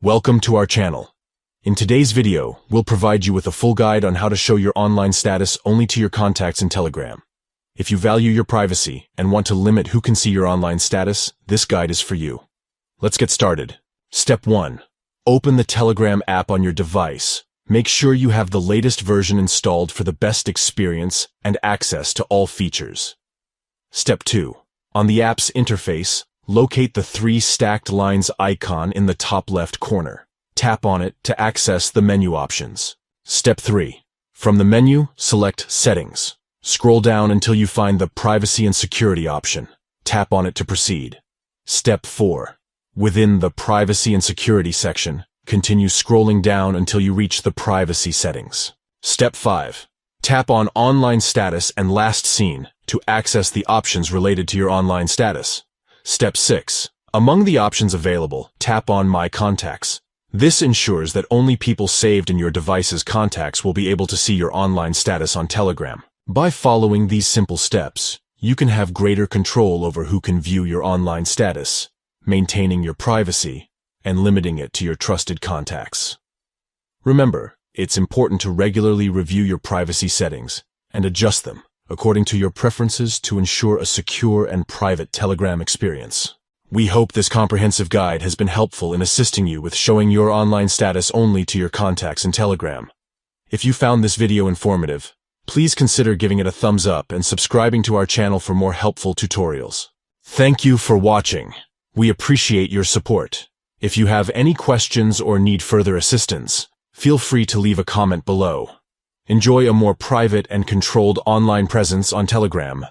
Welcome to our channel. In today's video, we'll provide you with a full guide on how to show your online status only to your contacts in Telegram. If you value your privacy and want to limit who can see your online status, this guide is for you. Let's get started. Step 1. Open the Telegram app on your device. Make sure you have the latest version installed for the best experience and access to all features. Step 2. On the app's interface, locate the 3 stacked lines icon in the top left corner. Tap on it to access the menu options. Step 3. From the menu, select Settings. Scroll down until you find the Privacy and Security option. Tap on it to proceed. Step 4. Within the Privacy and Security section, continue scrolling down until you reach the Privacy settings. Step 5. Tap on Online Status and Last Seen to access the options related to your online status. Step 6. Among the options available, tap on My Contacts. This ensures that only people saved in your device's contacts will be able to see your online status on Telegram. By following these simple steps, you can have greater control over who can view your online status, maintaining your privacy and limiting it to your trusted contacts. Remember, it's important to regularly review your privacy settings and adjust them according to your preferences to ensure a secure and private Telegram experience. We hope this comprehensive guide has been helpful in assisting you with showing your online status only to your contacts in Telegram. If you found this video informative, please consider giving it a thumbs up and subscribing to our channel for more helpful tutorials. Thank you for watching. We appreciate your support. If you have any questions or need further assistance, feel free to leave a comment below. Enjoy a more private and controlled online presence on Telegram.